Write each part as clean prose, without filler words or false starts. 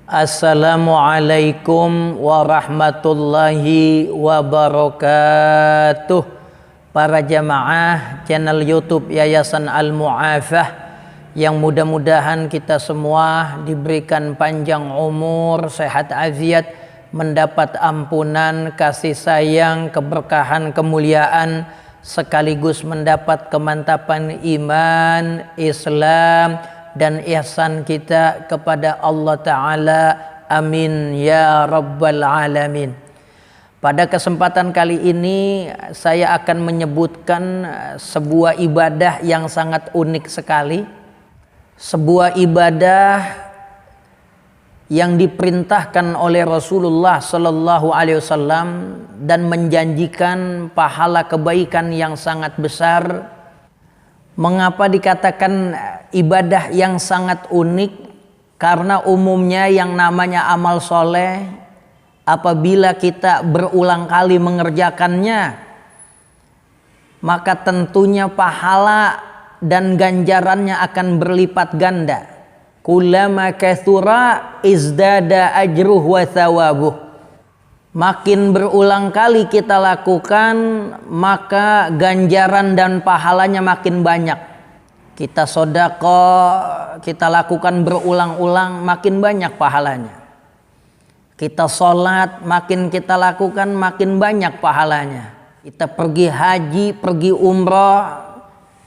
Assalamualaikum warahmatullahi wabarakatuh. Para jamaah channel YouTube Yayasan Al-Mu'afah, yang mudah-mudahan kita semua diberikan panjang umur, sehat afiat, mendapat ampunan, kasih sayang, keberkahan, kemuliaan, sekaligus mendapat kemantapan iman, Islam, dan ihsan kita kepada Allah Ta'ala. Amin ya Rabbal Alamin. Pada kesempatan kali ini saya akan menyebutkan sebuah ibadah yang sangat unik sekali. Sebuah ibadah yang diperintahkan oleh Rasulullah Sallallahu Alaihi Wasallam dan menjanjikan pahala kebaikan yang sangat besar. Mengapa dikatakan ibadah yang sangat unik? Karena umumnya yang namanya amal soleh, apabila kita berulang kali mengerjakannya, maka tentunya pahala dan ganjarannya akan berlipat ganda. Kullama katsura izdada ajruh wa thawabuh. Makin berulang kali kita lakukan, maka ganjaran dan pahalanya makin banyak. Kita sedekah, kita lakukan berulang-ulang, makin banyak pahalanya. Kita sholat, makin kita lakukan, makin banyak pahalanya. Kita pergi haji, pergi umrah,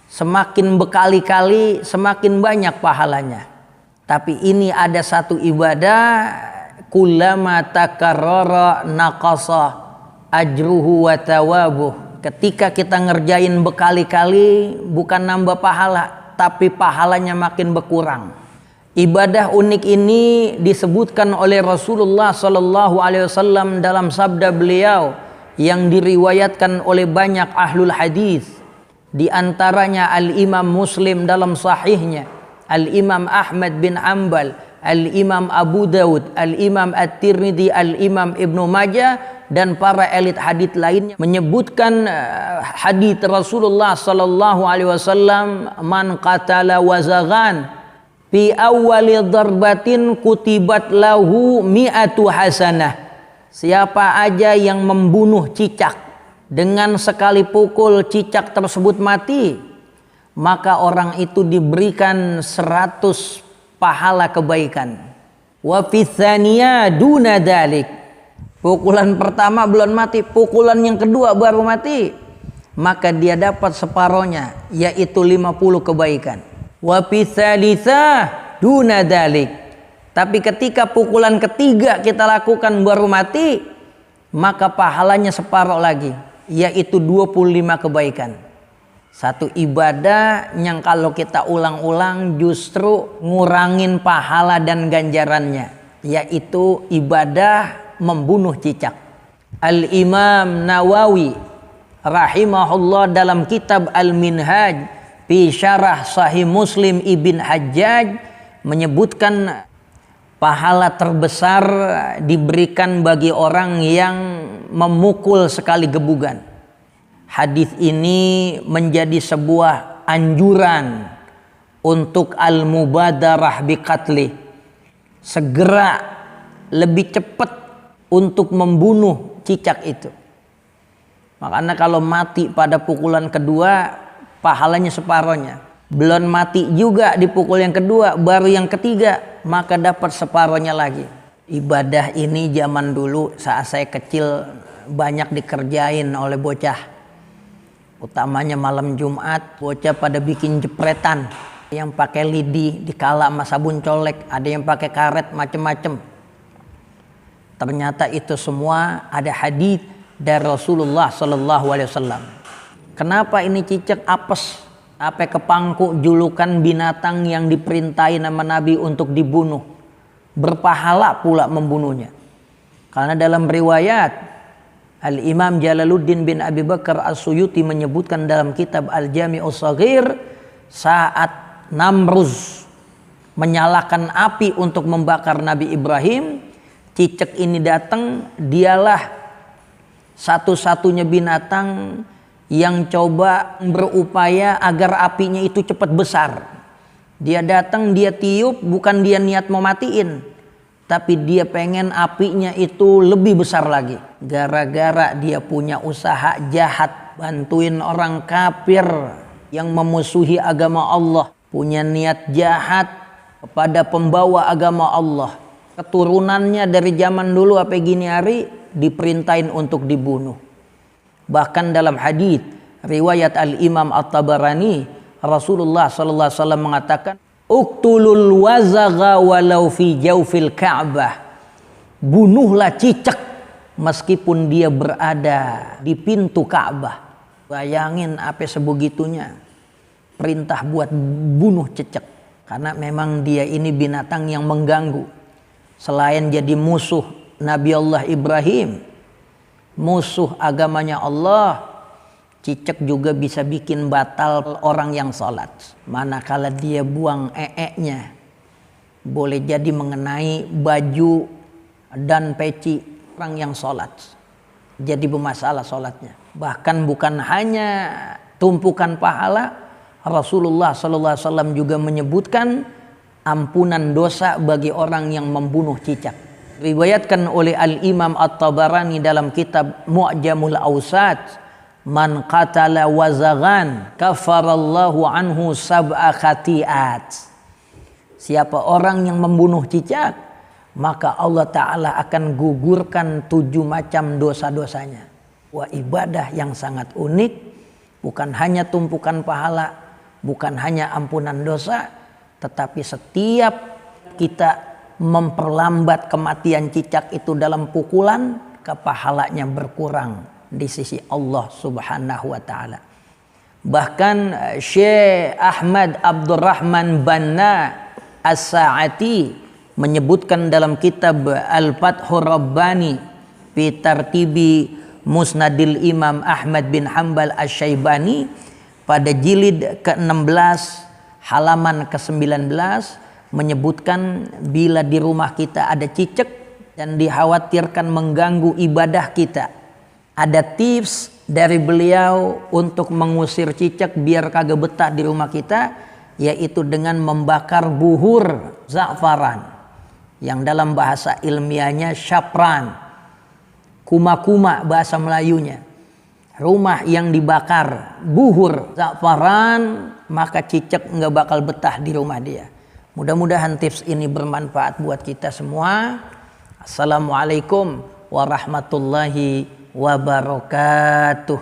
semakin berkali-kali, semakin banyak pahalanya. Tapi ini ada satu ibadah, kullama takarrara naqasa ajruhu wa thawabuh. Ketika kita ngerjain berkali-kali, bukan nambah pahala, tapi pahalanya makin berkurang. Ibadah unik ini disebutkan oleh Rasulullah Sallallahu Alaihi Wasallam dalam sabda beliau yang diriwayatkan oleh banyak ahlul hadis. Di antaranya Al-Imam Muslim dalam sahihnya, Al-Imam Ahmad bin Hanbal, Al-Imam Abu Daud, Al-Imam At-Tirmidzi, Al-Imam Ibnu Majah, dan para elit hadits lainnya menyebutkan hadits Rasulullah Sallallahu Alaihi Wasallam, man qatala wazaghan fi awwali darbatin kutibat lahu mi'atu hasanah. Siapa aja yang membunuh cicak, dengan sekali pukul cicak tersebut mati, maka orang itu diberikan 100 pahala kebaikan. Wa fi tsaniya duna dzalik. Pukulan pertama belum mati, pukulan yang kedua baru mati, maka dia dapat separohnya, yaitu 50 kebaikan. Wa fi tsalitsah duna dzalik. Tapi ketika pukulan ketiga kita lakukan baru mati, maka pahalanya separoh lagi, yaitu 25 kebaikan. Satu ibadah yang kalau kita ulang-ulang justru ngurangin pahala dan ganjarannya, yaitu ibadah membunuh cicak. Al-Imam Nawawi rahimahullah dalam kitab Al-Minhaj fi Syarah Sahih Muslim Ibn Hajjaj menyebutkan pahala terbesar diberikan bagi orang yang memukul sekali gebugan. Hadis ini menjadi sebuah anjuran untuk al-mubadarah biqatli, segera lebih cepat untuk membunuh cicak itu. Makanya kalau mati pada pukulan kedua, pahalanya separohnya. Belum mati juga di pukul yang kedua, baru yang ketiga, maka dapat separohnya lagi. Ibadah ini zaman dulu saat saya kecil banyak dikerjain oleh bocah. Utamanya malam Jumat, bocah pada bikin jepretan, yang pakai lidi dikala sama sabun colek, ada yang pakai karet, macem-macem. Ternyata itu semua ada hadits dari Rasulullah Sallallahu Alaihi Wasallam. Kenapa ini cicak apes, apa kepangku, julukan binatang yang diperintahin sama Nabi untuk dibunuh, berpahala pula membunuhnya. Karena dalam riwayat Al-Imam Jalaluddin bin Abi Bakar As-Suyuti menyebutkan dalam kitab Al-Jami'us Shaghir, saat Namruz menyalakan api untuk membakar Nabi Ibrahim, cicak ini datang, dialah satu-satunya binatang yang coba berupaya agar apinya itu cepat besar. Dia datang, dia tiup, bukan dia niat mau matiin, tapi dia pengen apinya itu lebih besar lagi. Gara-gara dia punya usaha jahat, bantuin orang kafir yang memusuhi agama Allah, punya niat jahat kepada pembawa agama Allah. Keturunannya dari zaman dulu sampai gini hari diperintahin untuk dibunuh. Bahkan dalam hadis riwayat Al-Imam At-Tabarani, Rasulullah sallallahu alaihi wasallam mengatakan, "Uqtulul wazagha walau fi jawfil Ka'bah." Bunuhlah cicak meskipun dia berada di pintu Ka'bah. Bayangin apa sebegitunya perintah buat bunuh cicak, karena memang dia ini binatang yang mengganggu. Selain jadi musuh Nabi Allah Ibrahim, musuh agamanya Allah, cicak juga bisa bikin batal orang yang sholat. Manakala dia buang nya, boleh jadi mengenai baju dan peci orang yang sholat. Jadi bermasalah sholatnya. Bahkan bukan hanya tumpukan pahala, Rasulullah SAW juga menyebutkan ampunan dosa bagi orang yang membunuh cicak. Riwayatkan oleh Al-Imam At-Tabarani dalam kitab Mu'jamul Awsat, "Man qatala wazaghan kafarallahu anhu sab'a khati'at." Siapa orang yang membunuh cicak, maka Allah Ta'ala akan gugurkan 7 macam dosa-dosanya. Wah, ibadah yang sangat unik, bukan hanya tumpukan pahala, bukan hanya ampunan dosa, tetapi setiap kita memperlambat kematian cicak itu dalam pukulan, kepahalanya berkurang di sisi Allah Subhanahu wa taala. Bahkan Syekh Ahmad Abdurrahman Banna As-Sa'ati menyebutkan dalam kitab Al-Fathur Rabbani fi tartibi Musnadil Imam Ahmad bin Hanbal Asy-Syaibani pada jilid ke-16 halaman ke-19 menyebutkan bila di rumah kita ada cicak dan dikhawatirkan mengganggu ibadah kita, ada tips dari beliau untuk mengusir cicak biar kagak betah di rumah kita, yaitu dengan membakar buhur za'faran yang dalam bahasa ilmiahnya syapran, kuma-kuma bahasa Melayunya. Rumah yang dibakar buhur za'faran, maka cicak nggak bakal betah di rumah dia. Mudah-mudahan tips ini bermanfaat buat kita semua. Assalamualaikum warahmatullahi wabarakatuh.